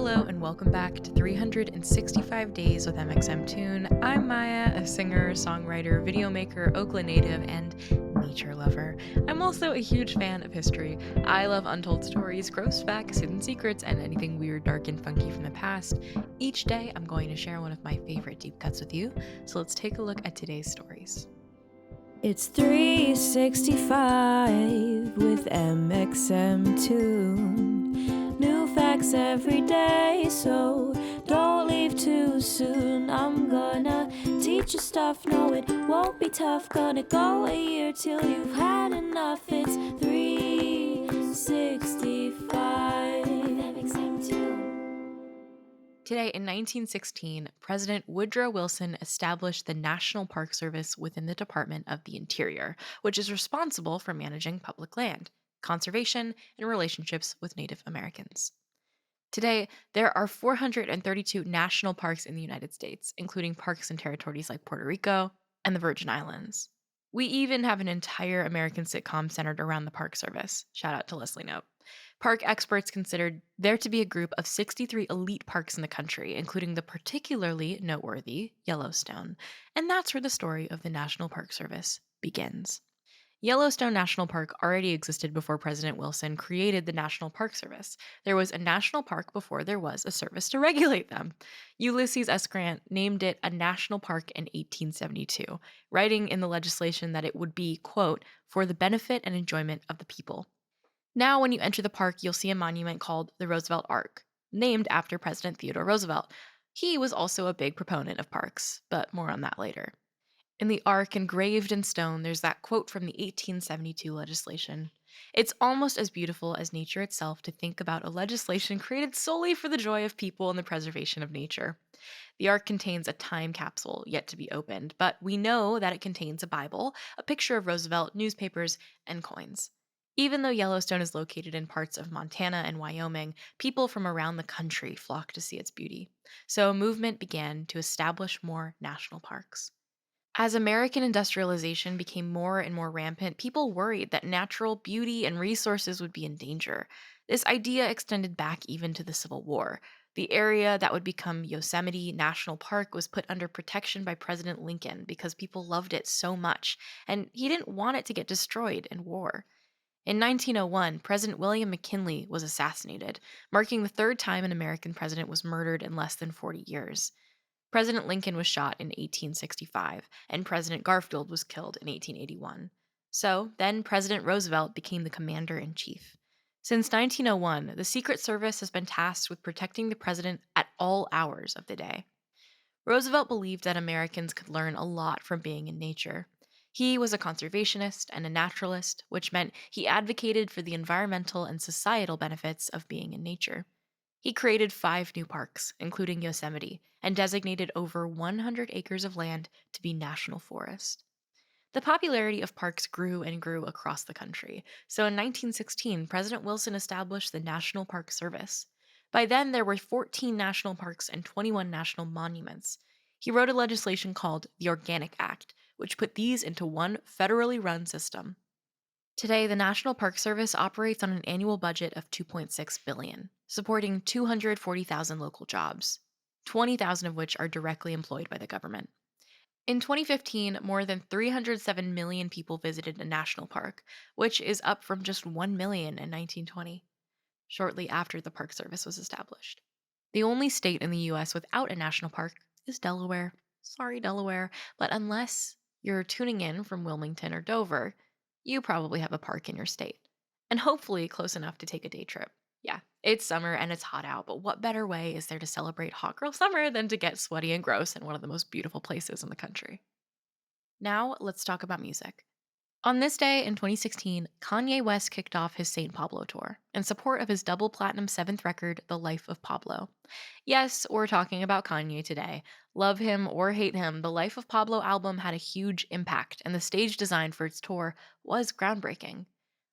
Hello and welcome back to 365 Days with mxmtoon. I'm Maia, a singer, songwriter, video maker, Oakland native, and nature lover. I'm also a huge fan of history. I love untold stories, gross facts, hidden secrets, and anything weird, dark, and funky from the past. Each day, I'm going to share one of my favorite deep cuts with you, so let's take a look at today's stories. It's 365 with mxmtoon. New facts every day, so don't leave too soon. I'm gonna teach you stuff, no it won't be tough. Gonna go a year till you've had enough. It's 365 mxmtoon. Today, in 1916, President Woodrow Wilson established the National Park Service within the Department of the Interior, which is responsible for managing public land, conservation, and relationships with Native Americans. Today, there are 432 national parks in the United States, including parks and territories like Puerto Rico and the Virgin Islands. We even have an entire American sitcom centered around the Park Service. Shout out to Leslie Knope. Park experts considered there to be a group of 63 elite parks in the country, including the particularly noteworthy Yellowstone. And that's where the story of the National Park Service begins. Yellowstone National Park already existed before President Wilson created the National Park Service. There was a national park before there was a service to regulate them. Ulysses S. Grant named it a national park in 1872, writing in the legislation that it would be, quote, for the benefit and enjoyment of the people. Now, when you enter the park, you'll see a monument called the Roosevelt Ark, named after President Theodore Roosevelt. He was also a big proponent of parks, but more on that later. In the ark, engraved in stone, there's that quote from the 1872 legislation. It's almost as beautiful as nature itself to think about a legislation created solely for the joy of people and the preservation of nature. The ark contains a time capsule yet to be opened, but we know that it contains a Bible, a picture of Roosevelt, newspapers, and coins. Even though Yellowstone is located in parts of Montana and Wyoming, people from around the country flock to see its beauty. So a movement began to establish more national parks. As American industrialization became more and more rampant, people worried that natural beauty and resources would be in danger. This idea extended back even to the Civil War. The area that would become Yosemite National Park was put under protection by President Lincoln because people loved it so much, and he didn't want it to get destroyed in war. In 1901, President William McKinley was assassinated, marking the third time an American president was murdered in less than 40 years. President Lincoln was shot in 1865, and President Garfield was killed in 1881. So, then President Roosevelt became the commander in chief. Since 1901, the Secret Service has been tasked with protecting the president at all hours of the day. Roosevelt believed that Americans could learn a lot from being in nature. He was a conservationist and a naturalist, which meant he advocated for the environmental and societal benefits of being in nature. He created 5 new parks, including Yosemite, and designated over 100 acres of land to be national forest. The popularity of parks grew and grew across the country, so in 1916, President Wilson established the National Park Service. By then, there were 14 national parks and 21 national monuments. He wrote a legislation called the Organic Act, which put these into one federally run system. Today, the National Park Service operates on an annual budget of $2.6 billion, supporting 240,000 local jobs, 20,000 of which are directly employed by the government. In 2015, more than 307 million people visited a national park, which is up from just 1 million in 1920, shortly after the Park Service was established. The only state in the US without a national park is Delaware. Sorry, Delaware, but unless you're tuning in from Wilmington or Dover, you probably have a park in your state, and hopefully close enough to take a day trip. Yeah, it's summer and it's hot out, but what better way is there to celebrate hot girl summer than to get sweaty and gross in one of the most beautiful places in the country? Now, let's talk about music. On this day in 2016, Kanye West kicked off his St. Pablo tour in support of his double platinum 7th record, The Life of Pablo. Yes, we're talking about Kanye today. Love him or hate him, the Life of Pablo album had a huge impact, and the stage design for its tour was groundbreaking.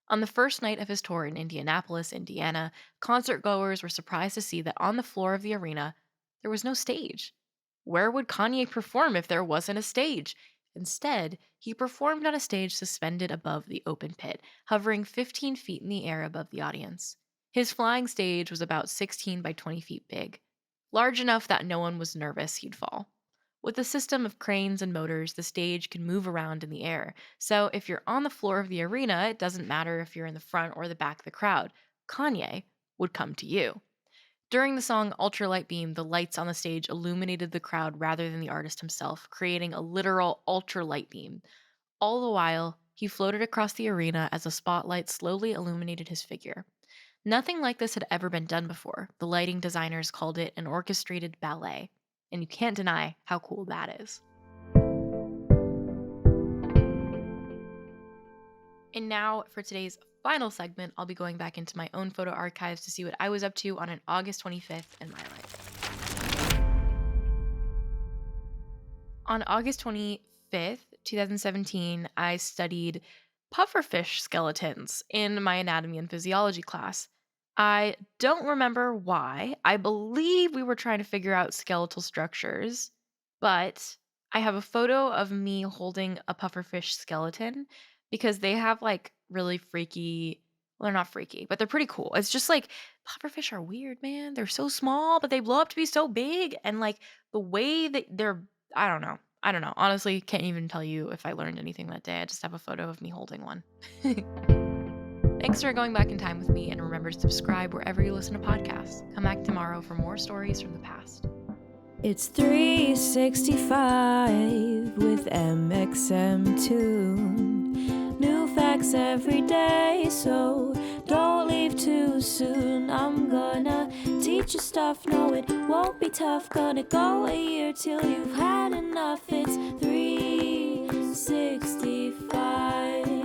On the first night of his tour in Indianapolis, Indiana, concertgoers were surprised to see that on the floor of the arena, there was no stage. Where would Kanye perform if there wasn't a stage? Instead, he performed on a stage suspended above the open pit, hovering 15 feet in the air above the audience. His flying stage was about 16 by 20 feet big, large enough that no one was nervous he'd fall. With a system of cranes and motors, the stage can move around in the air. So if you're on the floor of the arena, it doesn't matter if you're in the front or the back of the crowd. Kanye would come to you. During the song Ultralight Beam, the lights on the stage illuminated the crowd rather than the artist himself, creating a literal ultralight beam. All the while, he floated across the arena as a spotlight slowly illuminated his figure. Nothing like this had ever been done before. The lighting designers called it an orchestrated ballet. And you can't deny how cool that is. And now, for today's final segment, I'll be going back into my own photo archives to see what I was up to on an August 25th in my life. On August 25th, 2017, I studied pufferfish skeletons in my anatomy and physiology class. I don't remember why. I believe we were trying to figure out skeletal structures, but I have a photo of me holding a pufferfish skeleton because they have like really freaky, well, they're not freaky, but they're pretty cool. It's just like pufferfish are weird, man. They're so small, but they blow up to be so big. And like the way that they're, I don't know. I don't know. Honestly, can't even tell you if I learned anything that day. I just have a photo of me holding one. Thanks for going back in time with me, and remember to subscribe wherever you listen to podcasts. Come back tomorrow for more stories from the past. It's 365 with mxmtoon. New facts every day, so don't leave too soon. I'm gonna teach you stuff, no it won't be tough. Gonna go a year till you've had enough. It's 365.